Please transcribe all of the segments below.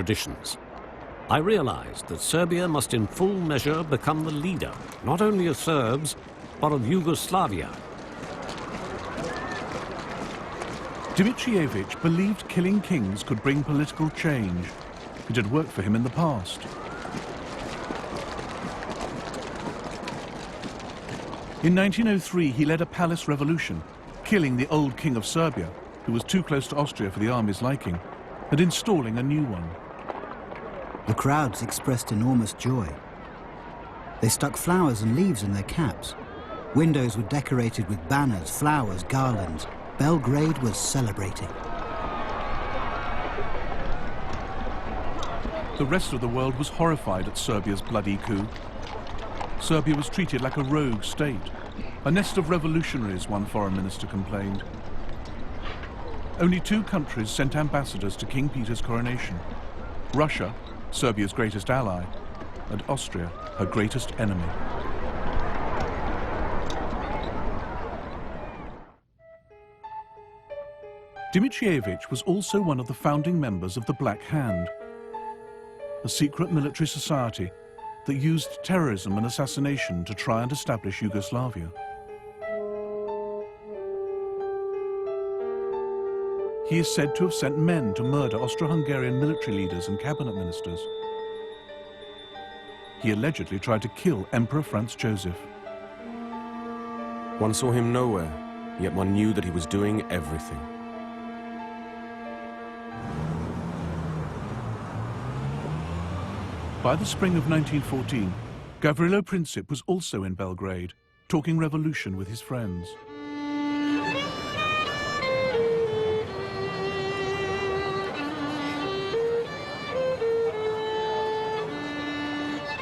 expeditions. I realized that Serbia must in full measure become the leader, not only of Serbs, but of Yugoslavia. Dimitrievich believed killing kings could bring political change. It had worked for him in the past. In 1903, he led a palace revolution, killing the old king of Serbia, who was too close to Austria for the army's liking, and installing a new one. The crowds expressed enormous joy. They stuck flowers and leaves in their caps. Windows were decorated with banners, flowers, garlands. Belgrade was celebrating. The rest of the world was horrified at Serbia's bloody coup. Serbia was treated like a rogue state, a nest of revolutionaries, one foreign minister complained. Only 2 countries sent ambassadors to King Peter's coronation: Russia, Serbia's greatest ally, and Austria, her greatest enemy. Dimitrievich was also one of the founding members of the Black Hand, a secret military society that used terrorism and assassination to try and establish Yugoslavia. He is said to have sent men to murder Austro-Hungarian military leaders and cabinet ministers. He allegedly tried to kill Emperor Franz Joseph. One saw him nowhere, yet one knew that he was doing everything. By the spring of 1914, Gavrilo Princip was also in Belgrade, talking revolution with his friends.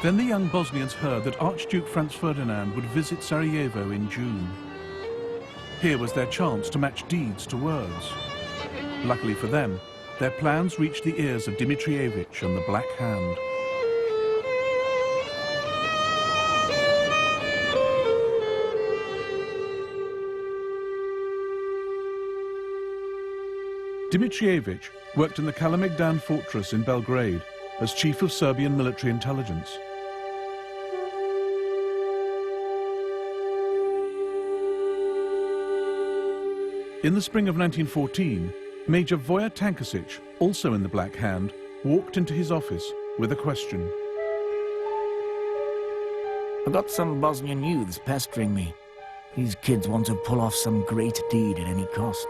Then the young Bosnians heard that Archduke Franz Ferdinand would visit Sarajevo in June. Here was their chance to match deeds to words. Luckily for them, their plans reached the ears of Dimitrievich and the Black Hand. Dimitrievich worked in the Kalemegdan fortress in Belgrade as chief of Serbian military intelligence. In the spring of 1914, Major Voja Tankasic, also in the Black Hand, walked into his office with a question. I've got some Bosnian youths pestering me. These kids want to pull off some great deed at any cost.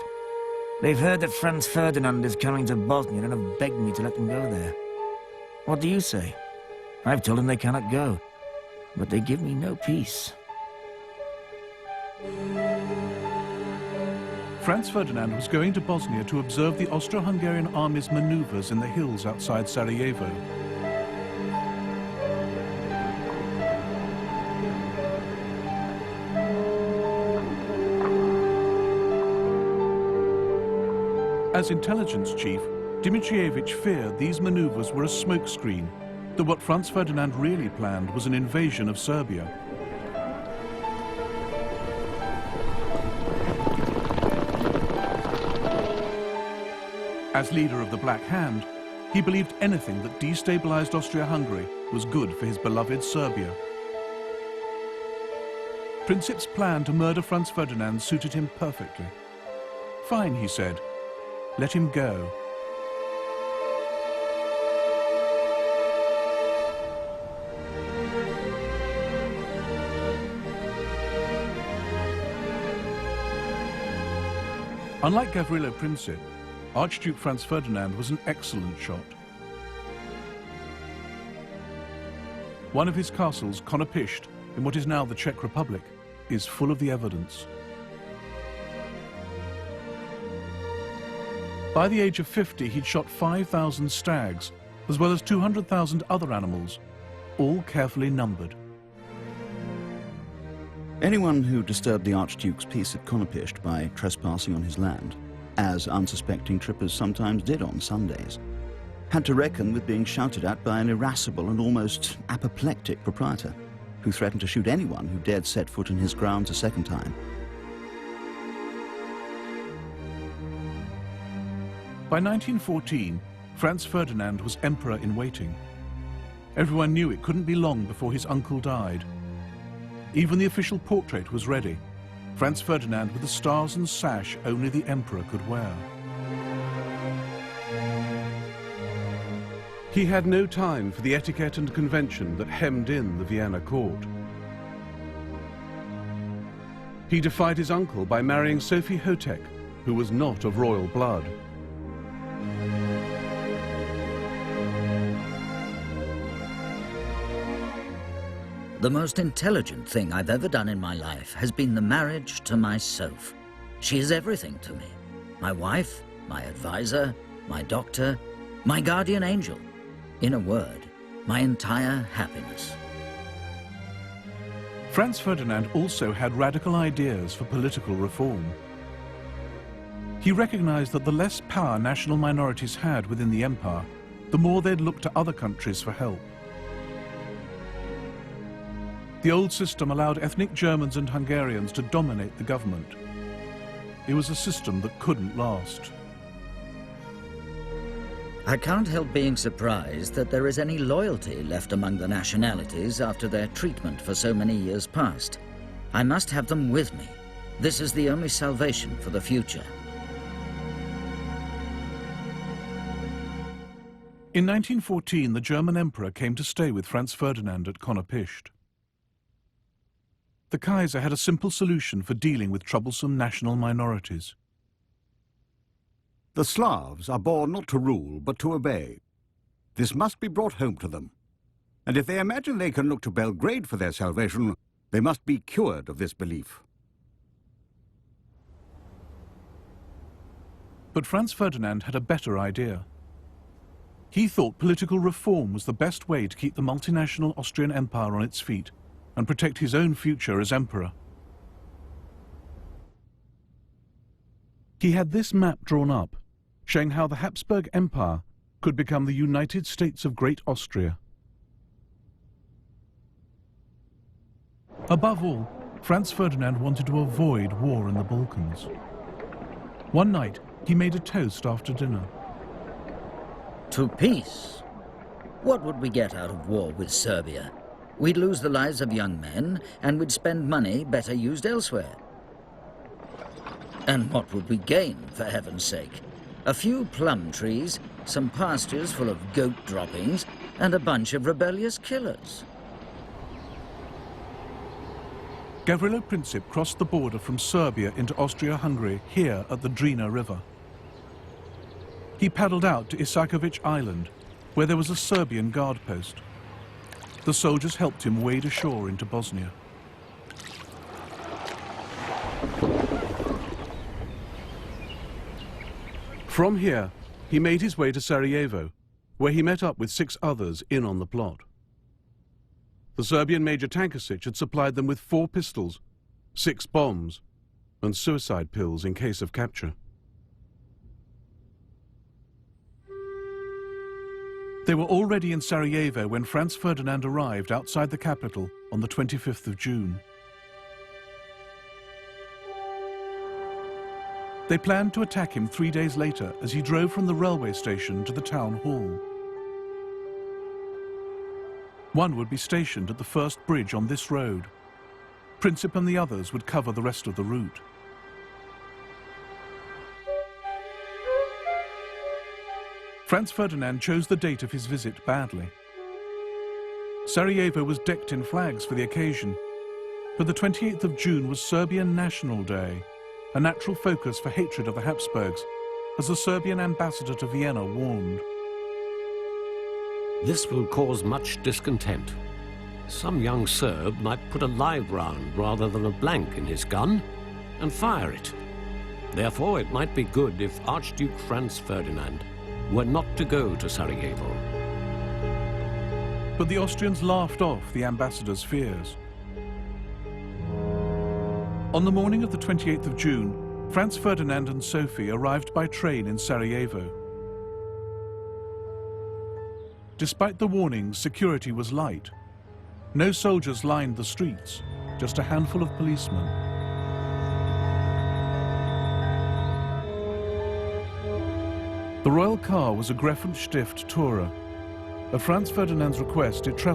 They've heard that Franz Ferdinand is coming to Bosnia and have begged me to let them go there. What do you say? I've told them they cannot go, but they give me no peace. Franz Ferdinand was going to Bosnia to observe the Austro-Hungarian army's maneuvers in the hills outside Sarajevo. As intelligence chief, Dimitrievich feared these maneuvers were a smokescreen, that what Franz Ferdinand really planned was an invasion of Serbia. As leader of the Black Hand, he believed anything that destabilized Austria-Hungary was good for his beloved Serbia. Princip's plan to murder Franz Ferdinand suited him perfectly. Fine, he said. Let him go. Unlike Gavrilo Princip, Archduke Franz Ferdinand was an excellent shot. One of his castles, Konopisht, in what is now the Czech Republic, is full of the evidence. By the age of 50, he'd shot 5,000 stags, as well as 200,000 other animals, all carefully numbered. Anyone who disturbed the Archduke's peace at Konopisht by trespassing on his land, as unsuspecting trippers sometimes did on Sundays, had to reckon with being shouted at by an irascible and almost apoplectic proprietor, who threatened to shoot anyone who dared set foot in his grounds a second time. By 1914, Franz Ferdinand was emperor in waiting. Everyone knew it couldn't be long before his uncle died. Even the official portrait was ready. Franz Ferdinand with the stars and sash only the emperor could wear. He had no time for the etiquette and convention that hemmed in the Vienna court. He defied his uncle by marrying Sophie Hotek, who was not of royal blood. The most intelligent thing I've ever done in my life has been the marriage to my Soph. She is everything to me. My wife, my advisor, my doctor, my guardian angel. In a word, my entire happiness. Franz Ferdinand also had radical ideas for political reform. He recognized that the less power national minorities had within the empire, the more they'd look to other countries for help. The old system allowed ethnic Germans and Hungarians to dominate the government. It was a system that couldn't last. I can't help being surprised that there is any loyalty left among the nationalities after their treatment for so many years past. I must have them with me. This is the only salvation for the future. In 1914, the German emperor came to stay with Franz Ferdinand at Konopishcht. The Kaiser had a simple solution for dealing with troublesome national minorities. The Slavs are born not to rule, but to obey. This must be brought home to them. And if they imagine they can look to Belgrade for their salvation, they must be cured of this belief. But Franz Ferdinand had a better idea. He thought political reform was the best way to keep the multinational Austrian Empire on its feet and protect his own future as emperor. He had this map drawn up, showing how the Habsburg Empire could become the United States of Great Austria. Above all, Franz Ferdinand wanted to avoid war in the Balkans. One night, he made a toast after dinner. To peace. What would we get out of war with Serbia? We'd lose the lives of young men, and we'd spend money better used elsewhere. And what would we gain, for heaven's sake? A few plum trees, some pastures full of goat droppings, and a bunch of rebellious killers. Gavrilo Princip crossed the border from Serbia into Austria-Hungary here at the Drina River. He paddled out to Isakovic Island, where there was a Serbian guard post. The soldiers helped him wade ashore into Bosnia. From here, he made his way to Sarajevo, where he met up with 6 others in on the plot. The Serbian Major Tankasic had supplied them with 4 pistols, 6 bombs, and suicide pills in case of capture. They were already in Sarajevo when Franz Ferdinand arrived outside the capital on the 25th of June. They planned to attack him 3 days later as he drove from the railway station to the town hall. One would be stationed at the first bridge on this road. Princip and the others would cover the rest of the route. Franz Ferdinand chose the date of his visit badly. Sarajevo was decked in flags for the occasion, but the 28th of June was Serbian National Day, a natural focus for hatred of the Habsburgs, as the Serbian ambassador to Vienna warned. This will cause much discontent. Some young Serb might put a live round rather than a blank in his gun and fire it. Therefore, it might be good if Archduke Franz Ferdinand were not to go to Sarajevo. But the Austrians laughed off the ambassador's fears. On the morning of the 28th of June, Franz Ferdinand and Sophie arrived by train in Sarajevo. Despite the warnings, security was light. No soldiers lined the streets, just a handful of policemen. The royal car was a Greffenstift Tourer. At Franz Ferdinand's request, it travelled